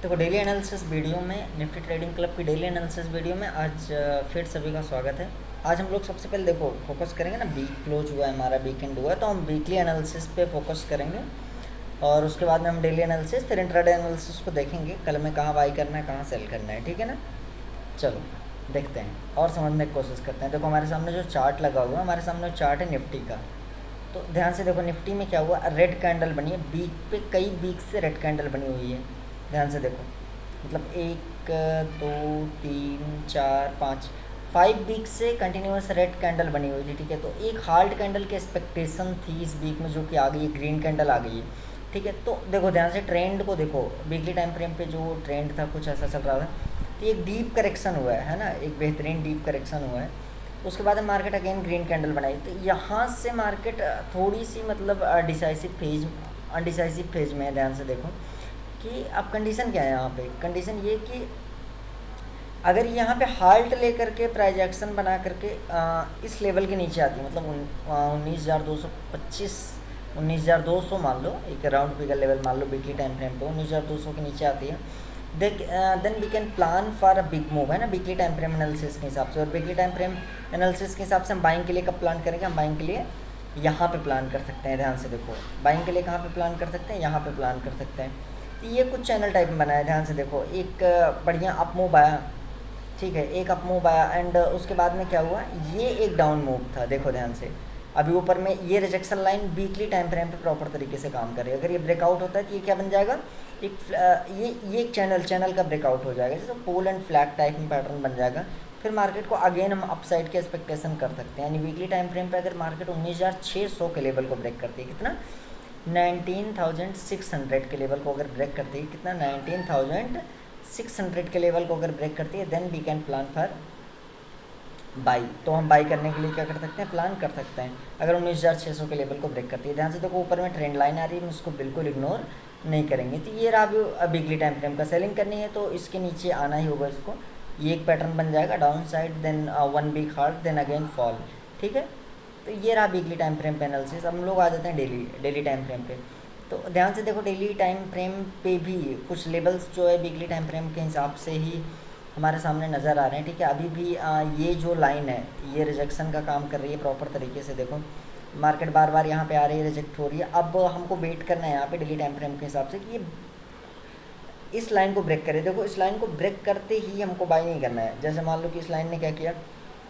देखो daily analysis video में Nifty trading club की डेली एनालिसिस वीडियो में आज फिर सभी का स्वागत है। आज हम लोग सबसे पहले देखो फोकस करेंगे ना, वीक क्लोज हुआ है हमारा, वीकेंड हुआ है, तो हम वीकली एनालिसिस पे फोकस करेंगे और उसके बाद में हम डेली एनालिसिस फिर इंट्राडे एनालिसिस को देखेंगे, कल में कहाँ बाई करना है कहाँ सेल करना है। ठीक है ना, चलो देखते हैं और समझने की कोशिश करते हैं। देखो हमारे सामने जो चार्ट लगा हुआ है, हमारे सामने चार्ट है निफ्टी का। तो ध्यान से देखो निफ्टी में क्या हुआ, रेड कैंडल बनी है वीक पे, कई वीक से रेड कैंडल बनी हुई है। ध्यान से देखो, मतलब 1 2 3 4 5 5 वीक से कंटिन्यूस रेड कैंडल बनी हुई थी। ठीक है, तो एक हार्ड कैंडल की एक्सपेक्टेशन थी इस वीक में, जो कि आ गई है, ग्रीन कैंडल आ गई है। ठीक है, तो देखो ध्यान से ट्रेंड को देखो, वीकली टाइम फ्रेम पे जो ट्रेंड था कुछ ऐसा चल रहा था। तो एक डीप करेक्शन हुआ है ना, एक बेहतरीन डीप करेक्शन हुआ है। उसके बाद मार्केट अगेन ग्रीन कैंडल बनाई, तो यहाँ से मार्केट थोड़ी सी मतलब अनडिसाइसिव फेज में है। ध्यान से देखो कि अब कंडीशन क्या है यहाँ पे, कंडीशन ये कि अगर यहाँ पे हाल्ट लेकर के प्राइस एक्शन बना करके इस लेवल के नीचे आती है, मतलब 19,225 19,200 मान लो, एक राउंड फिगर लेवल मान लो वीकली टाइम फ्रेम पे 19,200 के नीचे आती है, then we can plan for a big move, है ना, वीकली टाइम फ्रेम एनालिसिस के हिसाब से। और वीकली टाइम फ्रेम एनालिसिस के हिसाब से हम बाइंग के लिए कब प्लान करेंगे, हम बाइंग के लिए यहाँ पे प्लान कर सकते हैं। ध्यान से देखो, बाइंग के लिए कहाँ पे प्लान कर सकते हैं, यहाँ पे प्लान कर सकते हैं। तो ये कुछ चैनल टाइप में बना है। ध्यान से देखो, एक बढ़िया अप मूव आया, ठीक है, एक अप मूव आया एंड उसके बाद में क्या हुआ, ये एक डाउन मूव था। देखो ध्यान से, अभी ऊपर में ये rejection line weekly time frame पे प्रॉपर तरीके से काम कर रही है। अगर ये ब्रेकआउट होता है तो ये क्या बन जाएगा, एक ये एक चैनल का ब्रेकआउट हो जाएगा, जैसे पोल एंड फ्लैग टाइप में पैटर्न बन जाएगा। फिर मार्केट को अगेन हम अपसाइड के एक्सपेक्टेशन कर सकते हैं। यानी वीकली टाइम फ्रेम पे अगर मार्केट 19,600 के लेवल को ब्रेक करती है, कितना 19,600 के लेवल को अगर ब्रेक करती है, कितना 19,600 के लेवल को अगर ब्रेक करती है, then we can plan for buy. तो हम बाई करने के लिए क्या कर सकते हैं, प्लान कर सकते हैं, अगर 19,600 के लेवल को ब्रेक करती है। ध्यान से देखो, ऊपर में ट्रेंड लाइन आ रही है, हम उसको बिल्कुल इग्नोर नहीं करेंगे। तो ये रहा वीकली टाइम फ्रेम का, सेलिंग करनी है तो इसके नीचे आना ही होगा इसको। ये एक पैटर्न बन जाएगा downside, then 1 week hard, then again fall. ठीक है, तो ये रहा वीकली टाइम फ्रेम पे एनालिसिस। हम लोग आ जाते हैं डेली टाइम फ्रेम पे। तो ध्यान से देखो, डेली टाइम फ्रेम पे भी कुछ लेवल्स जो है वीकली टाइम फ्रेम के हिसाब से ही हमारे सामने नज़र आ रहे हैं। ठीक है, अभी भी ये जो लाइन है ये रिजेक्शन का काम कर रही है प्रॉपर तरीके से। देखो मार्केट बार बार यहाँ पे आ रही है, रिजेक्ट हो रही है। अब हमको वेट करना है यहाँ पे डेली टाइम फ्रेम के हिसाब से कि ये इस लाइन को ब्रेक करे। देखो इस लाइन को ब्रेक करते ही हमको बाई नहीं करना है। जैसे मान लो कि इस लाइन ने क्या किया,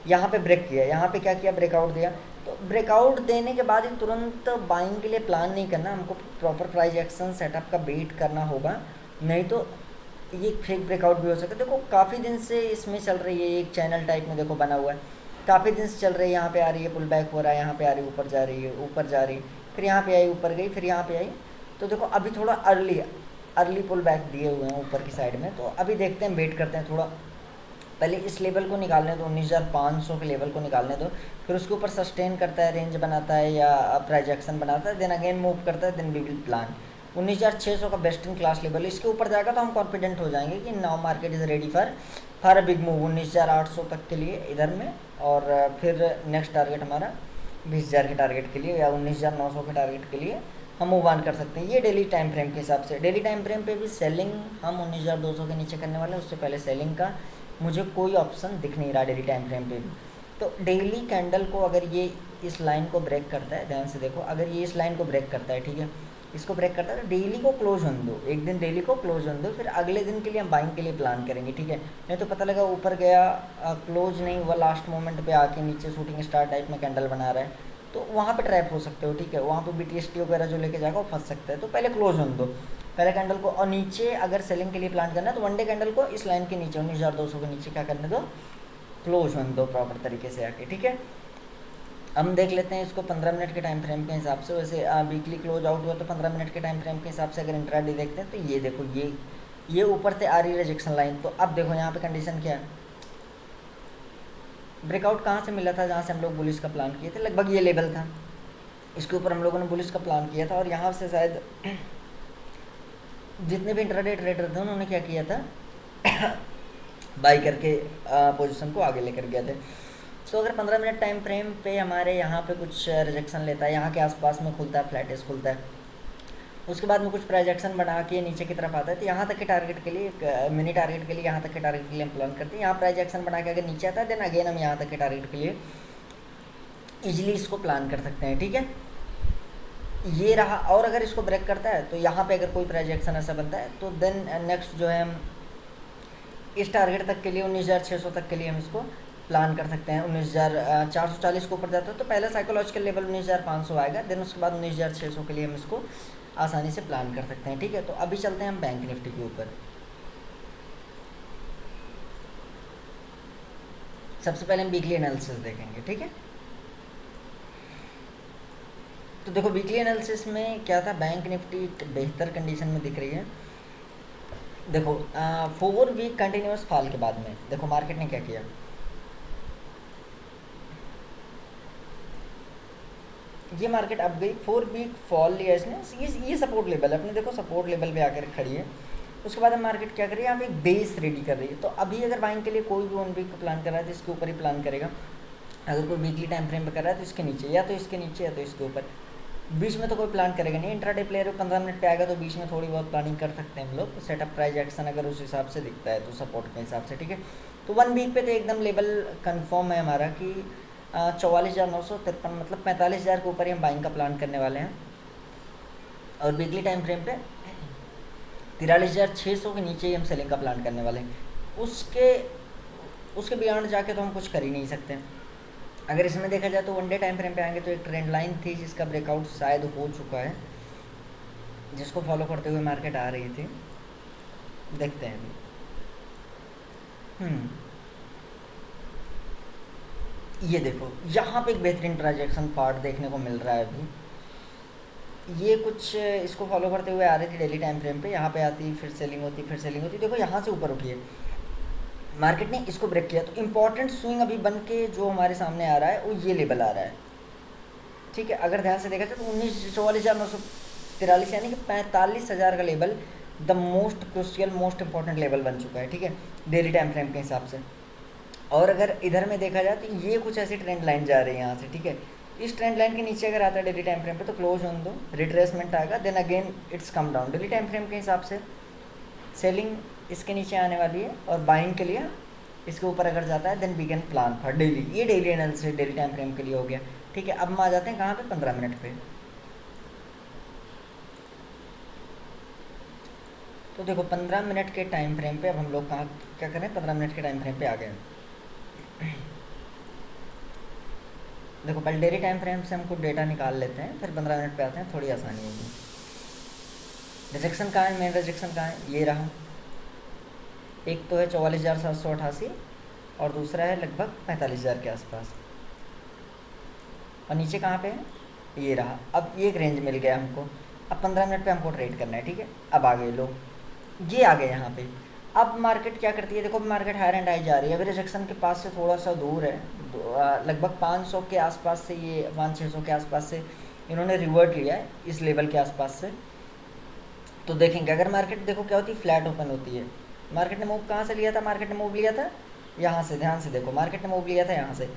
यहाँ पे ब्रेक किया, यहाँ पे क्या किया, ब्रेकआउट दिया। तो ब्रेकआउट देने के बाद ही तुरंत बाइंग के लिए प्लान नहीं करना, हमको प्रॉपर प्राइस एक्शन सेटअप का वेट करना होगा, नहीं तो ये फेक ब्रेकआउट भी हो सकता है। देखो काफ़ी दिन से इसमें चल रही है, एक चैनल टाइप में देखो बना हुआ है, काफ़ी दिन से चल रही है। यहाँ पे आ रही है, पुल बैक हो रहा है, यहाँ पे आ रही है, ऊपर जा रही है, ऊपर जा रही है, फिर यहाँ पे आई, ऊपर गई, फिर यहाँ पे आई। तो देखो अभी थोड़ा अर्ली पुल बैक दिए हुए हैं ऊपर की साइड में। तो अभी देखते हैं, वेट करते हैं थोड़ा, पहले इस लेवल को निकालने दो, 19,500 के लेवल को निकालने दो, फिर उसके ऊपर सस्टेन करता है, रेंज बनाता है या प्राइजेक्शन बनाता है, देन अगेन मूव करता है, देन वी विल प्लान। 19,600 का बेस्ट इन क्लास लेवल, इसके ऊपर जाएगा तो हम कॉन्फिडेंट हो जाएंगे कि now market is ready for a big move 19,800 तक के लिए इधर में। और फिर नेक्स्ट टारगेट हमारा 20,000 के टारगेट के लिए या 19,900 के टारगेट के लिए हम मूव ऑन कर सकते हैं। ये डेली टाइम फ्रेम के हिसाब से। डेली टाइम फ्रेम पे भी सेलिंग हम 19,200 के नीचे करने वाले हैं, उससे पहले सेलिंग का मुझे कोई ऑप्शन दिख नहीं रहा डेली टाइम फ्रेम पे भी। तो डेली कैंडल को अगर ये इस लाइन को ब्रेक करता है, ध्यान से देखो, अगर ये इस लाइन को ब्रेक करता है, ठीक है, इसको ब्रेक करता है, तो डेली को क्लोज होने दो, एक दिन डेली को क्लोज होने दो, फिर अगले दिन के लिए हम बाइंग के लिए प्लान करेंगे। ठीक है, नहीं तो पता लगा ऊपर गया, क्लोज नहीं हुआ, लास्ट मोमेंट पे आके नीचे शूटिंग स्टार टाइप में कैंडल बना रहा है, तो वहाँ पे ट्रैप हो सकते हो। ठीक है, वहाँ पे BTST वगैरह जो लेके जाएगा वो फंस सकता है। तो पहले क्लोज होने दो पहले कैंडल को, और नीचे अगर सेलिंग के लिए प्लान करना है तो वन डे कैंडल को इस लाइन के नीचे 19,200 के नीचे क्या करने दो, क्लोज होने दो प्रॉपर तरीके से आके। ठीक है, हम देख लेते हैं इसको 15 मिनट के टाइम फ्रेम के हिसाब से। वैसे वीकली क्लोज आउट हुआ तो 15 मिनट के टाइम फ्रेम के हिसाब से अगर इंट्राडे देखते हैं तो ये देखो, ये ऊपर से आ रही रिजेक्शन लाइन। तो अब देखो यहाँ पे कंडीशन क्या है, ब्रेकआउट कहाँ से मिला था, जहाँ से हम लोग बुलिश का प्लान किए थे, लगभग ये लेवल था, इसके ऊपर हम लोगों ने बुलिश का प्लान किया था। और यहाँ से शायद जितने भी इंट्राडे ट्रेडर थे उन्होंने क्या किया था, बाई करके पोजीशन को आगे लेकर गए थे। तो अगर 15 मिनट टाइम फ्रेम पे हमारे यहाँ पे कुछ रिजेक्शन लेता है, यहाँ के आसपास में खुलता है, फ्लैटिस खुलता है, उसके बाद में कुछ प्रोजेक्शन बना के नीचे की तरफ आता है, तो यहाँ तक के टारगेट के लिए मिनी टारगेट के लिए यहाँ तक के टारगेट के लिए हम प्लान करते हैं। यहाँ प्रोजेक्शन बना के अगर नीचे आता है देन अगेन हम यहाँ तक के टारगेट के लिए इजीली इसको प्लान कर सकते हैं। ठीक है, ये रहा। और अगर इसको ब्रेक करता है तो यहाँ पे अगर कोई प्रोजेक्शन ऐसा बनता है तो देन नेक्स्ट जो है हम इस टारगेट तक के लिए 19,600 तक के लिए हम इसको प्लान कर सकते हैं। 19,440 के ऊपर जाता है तो पहला साइकोलॉजिकल लेवल 19,500 आएगा, देन उसके बाद 19,600 के लिए हम इसको आसानी से प्लान कर सकते हैं। ठीक है, तो अभी चलते हैं हम बैंक निफ्टी के ऊपर। सबसे पहले हम वीकली एनालिसिस देखेंगे। ठीक है, तो देखो वीकली एनालिसिस में क्या था, बैंक निफ्टी बेहतर कंडीशन में दिख रही है। देखो 4 वीक कंटिन्यूस फॉल के बाद में देखो मार्केट ने क्या किया, ये मार्केट अब गई, 4 वीक फॉल लिया इसने, ये सपोर्ट लेवल है अपने, देखो सपोर्ट लेवल पे आकर खड़ी है। उसके बाद मार्केट क्या कर रही है, यहाँ पे एक बेस रेडी कर रही है। तो अभी अगर बाइंग के लिए कोई भी 1 वीक का प्लान कर रहा है तो इसके ऊपर ही प्लान करेगा। अगर कोई वीकली टाइम फ्रेम पे कर रहा है तो इसके नीचे, या तो इसके नीचे या तो इसके ऊपर, बीच में तो कोई प्लान करेगा नहीं। इंट्राडे प्लेयर 15 मिनट पे आएगा तो बीच में थोड़ी बहुत प्लानिंग कर सकते हैं हम लोग, सेटअप प्राइस एक्शन अगर उस हिसाब से दिखता है तो सपोर्ट के हिसाब से। ठीक है, तो 1 वीक पे तो एकदम लेवल कंफर्म है हमारा कि 44,953 मतलब 45,000 के ऊपर ही हम बाइंग का प्लान करने वाले हैं। और वीकली टाइम फ्रेम पे 43,600 के नीचे ही हम सेलिंग का प्लान करने वाले हैं। उसके बियॉन्ड जाके तो हम कुछ कर ही नहीं सकते। अगर इसमें देखा जाए तो 1 डे टाइम फ्रेम पे आएंगे तो एक ट्रेंड लाइन थी जिसका ब्रेकआउट शायद हो चुका है, जिसको फॉलो करते हुए मार्केट आ रही थी। देखते हैं अभी। ये देखो यहाँ पे एक बेहतरीन ट्रांजैक्शन पार्ट देखने को मिल रहा है अभी। ये कुछ इसको फॉलो करते हुए आ रही थी डेली टाइम फ्रेम पे, यहाँ पे आती फिर सेलिंग होती फिर सेलिंग होती, देखो यहाँ से ऊपर उठी है मार्केट ने, इसको ब्रेक किया तो इंपॉर्टेंट स्विंग अभी बन के जो हमारे सामने आ रहा है वो ये लेवल आ रहा है। ठीक है, अगर ध्यान से देखा जाए तो 44,943 यानी कि 45,000 का level the most crucial most important level बन चुका है। ठीक है, डेली टाइम फ्रेम के हिसाब से। और अगर इधर में देखा जाए तो ये कुछ ऐसी ट्रेंड लाइन जा रही है यहाँ से। ठीक है, इस ट्रेंड लाइन के नीचे अगर आता है डेली टाइम फ्रेम पे तो क्लोज होने दो, रिट्रेसमेंट आएगा, then again it's come down. Daily time frame के हिसाब से सेलिंग इसके नीचे आने वाली है और बाइंग के लिए इसके ऊपर अगर जाता है then we can plan for daily. ये daily analysis daily time frame के लिए हो गया। ठीक है, अब हम आ जाते हैं कहाँ पे, 15 मिनट पे। तो देखो 15 मिनट के टाइम फ्रेम पे अब हम लोग कहाँ क्या करें, 15 मिनट के टाइम फ्रेम पे आ गए। देखो पहले डेली टाइम फ्रेम से हमको डेटा निकाल लेते हैं, फिर 15 मिनट पे आते हैं, थोड़ी आसानी होगी। रिजेक्शन कहाँ है, मेन रिजेक्शन कहाँ है, ये रहा। एक तो है 44,788 और दूसरा है लगभग 45,000 के आसपास, और नीचे कहाँ पे है, ये रहा। अब ये एक रेंज मिल गया हमको। अब 15 मिनट पे हमको ट्रेड करना है। ठीक है, अब आ गए लोग, ये आ गए यहाँ पे। अब मार्केट क्या करती है, देखो मार्केट हायर एंड हाई जा रही है। अभी रिजेक्शन के पास से थोड़ा सा दूर है, लगभग 500 के आसपास से, ये 500-600 के आसपास से इन्होंने रिवर्ट लिया है इस लेवल के आसपास से। तो देखेंगे अगर मार्केट देखो क्या होती है, फ्लैट ओपन होती है। मार्केट ने मूव कहाँ से लिया था, मार्केट ने मूव लिया था यहाँ से, ध्यान से देखो मार्केट ने मूव लिया था यहाँ से।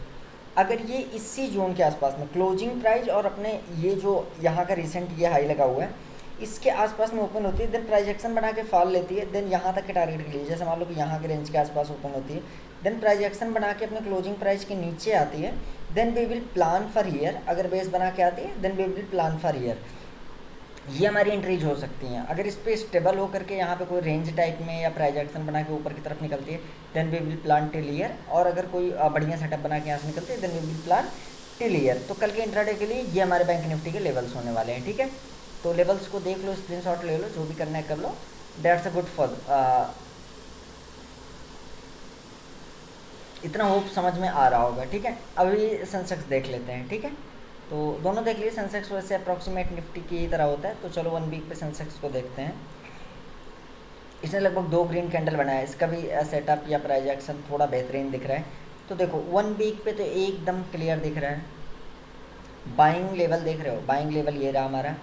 अगर ये इसी जोन के आसपास में क्लोजिंग प्राइस और अपने ये जो यहाँ का रिसेंट ये हाई लगा हुआ है इसके आसपास में ओपन होती है, देन प्राइस एक्शन बना के फॉल लेती है, देन यहाँ तक के टारगेट के लिए, जैसे मान लो कि यहाँ के रेंज के आसपास ओपन होती है, देन प्राइस एक्शन बना के अपने क्लोजिंग प्राइस के नीचे आती है, then we will plan for year. अगर बेस बना के आती है then we will plan for year. ये हमारी एंट्रीज हो सकती हैं। अगर इस पर स्टेबल होकर के यहाँ पे कोई रेंज टाइप में या प्राइस एक्शन बना के ऊपर की तरफ निकलती है then we will plan till year. और अगर कोई बढ़िया सेटअप बना के यहाँ से निकलती है then we will plan till year. तो कल के इंट्राडे के लिए ये हमारे बैंक निफ्टी के लेवल्स होने वाले हैं। ठीक है, तो लेवल्स को देख लो, स्क्रीनशॉट ले लो, जो भी करना है कर लो, दैट्स अ गुड फॉर। इतना होप समझ में आ रहा होगा। ठीक है, अभी सेंसेक्स देख लेते हैं। ठीक है, तो दोनों देख लिए। सेंसेक्स वैसे अप्रॉक्सीमेट निफ्टी की तरह होता है, तो चलो 1 वीक पे सेंसेक्स को देखते हैं। इसने लगभग 2 ग्रीन कैंडल बनाया है, इसका भी सेटअप या प्राइस एक्शन थोड़ा बेहतरीन दिख रहा है। तो देखो 1 वीक पे तो एकदम क्लियर दिख रहा है, बाइंग लेवल देख रहे हो, बाइंग लेवल ये रहा हमारा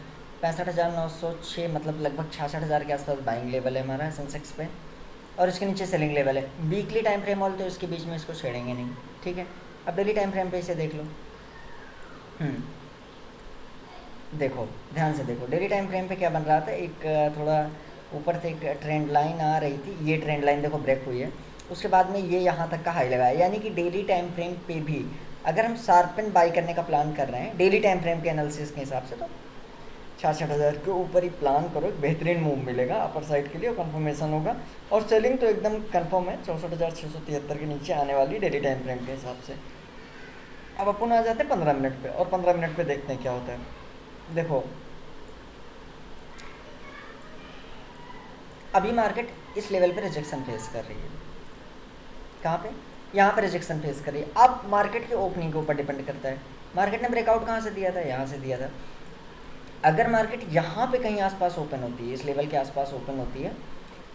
65,906, मतलब लगभग 66,000 के आसपास बाइंग लेवल है हमारा सेंसेक्स पे, और इसके नीचे सेलिंग लेवल है। वीकली टाइम फ्रेम वाले तो इसके बीच में इसको छेड़ेंगे नहीं। ठीक है, अब डेली टाइम फ्रेम पे इसे देख लो। देखो ध्यान से देखो, डेली टाइम फ्रेम पे क्या बन रहा था, एक थोड़ा ऊपर से एक ट्रेंड लाइन आ रही थी, ये ट्रेंड लाइन देखो ब्रेक हुई है, उसके बाद में ये यहाँ तक का हाई लगाया, यानी कि डेली टाइम फ्रेम पे भी अगर हम शार्पन बाई करने का प्लान कर रहे हैं डेली टाइम फ्रेम के एनालिसिस के हिसाब से, तो 66,000 के ऊपर ही प्लान करो, एक बेहतरीन मूव मिलेगा अपर साइड के लिए और कंफर्मेशन होगा। और सेलिंग तो एकदम कंफर्म है 64,673 के नीचे आने वाली डेली टाइम फ्रेम के हिसाब से। अब अपन आ जाते हैं 15 मिनट पे, और 15 मिनट पे देखते हैं क्या होता है। देखो अभी मार्केट इस लेवल पे रिजेक्शन फेस कर रही है, कहाँ पे, यहाँ पे रिजेक्शन फेस कर रही है। अब मार्केट के ओपनिंग के ऊपर डिपेंड करता है, मार्केट ने ब्रेकआउट कहाँ से दिया था, यहाँ से दिया था। अगर मार्केट यहाँ पे कहीं आसपास ओपन होती है, इस लेवल के आसपास ओपन होती है,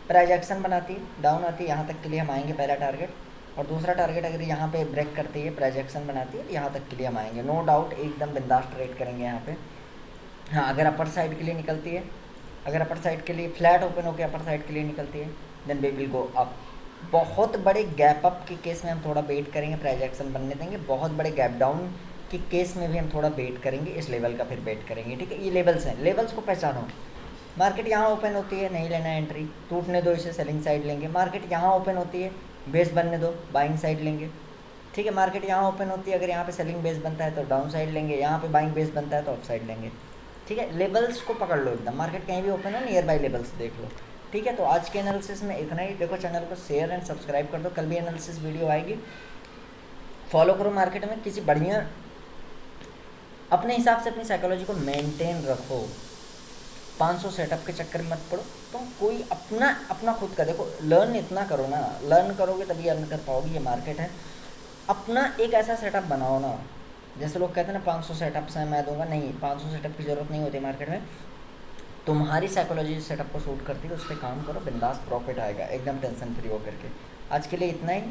प्राइस एक्शन बनाती है, डाउन आती है, यहाँ तक के लिए हम आएंगे पहला टारगेट, और दूसरा टारगेट अगर यहाँ पे ब्रेक करती है, प्राइस एक्शन बनाती है, यहाँ तक के लिए हम आएंगे, नो डाउट एकदम बिंदास ट्रेड करेंगे यहाँ पे। हाँ अगर अपर साइड के लिए निकलती है, अगर अपर साइड के लिए फ्लैट ओपन होकर अपर साइड के लिए निकलती है, then we will go up. बहुत बड़े गैप अप के केस में हम थोड़ा वेट करेंगे, प्राइस एक्शन बनने देंगे। बहुत बड़े गैप डाउन के केस में भी हम थोड़ा वेट करेंगे, इस लेवल का फिर वेट करेंगे, ठीक है। ये लेवल्स हैं, लेवल्स को पहचानो। मार्केट यहाँ ओपन होती है, नहीं लेना एंट्री, टूटने दो इसे, सेलिंग साइड लेंगे। मार्केट यहाँ ओपन होती है, बेस बनने दो, बाइंग साइड लेंगे, ठीक है। मार्केट यहाँ ओपन होती है, अगर यहाँ पे सेलिंग बेस बनता है तो डाउन साइड लेंगे, यहाँ पे बाइंग बेस बनता है तो अप साइड लेंगे, ठीक है। लेवल्स को पकड़ लो एकदम, मार्केट कहीं भी ओपन हो नियर बाई लेवल्स देख लो, ठीक है। तो आज के एनालिसिस में इतना ही। देखो चैनल को शेयर एंड सब्सक्राइब कर दो, कल भी एनालिसिस वीडियो आएगी, फॉलो करो मार्केट में, किसी बढ़िया अपने हिसाब से अपनी साइकोलॉजी को मेंटेन रखो, 500 सेटअप के चक्कर में मत पड़ो। तो कोई अपना अपना खुद का देखो, लर्न इतना करो ना, लर्न करोगे तभी अर्न कर पाओगे, ये मार्केट है। अपना एक ऐसा सेटअप बनाओ ना, जैसे लोग कहते हैं ना 500 सेटअप्स हैं मैं दूंगा, नहीं, 500 सेटअप की ज़रूरत नहीं होती मार्केट में। तुम्हारी साइकोलॉजी सेटअप को सूट करती है, उस पर काम करो, बिंदास प्रॉफिट आएगा एकदम टेंशन फ्री होकर के। आज के लिए इतना ही।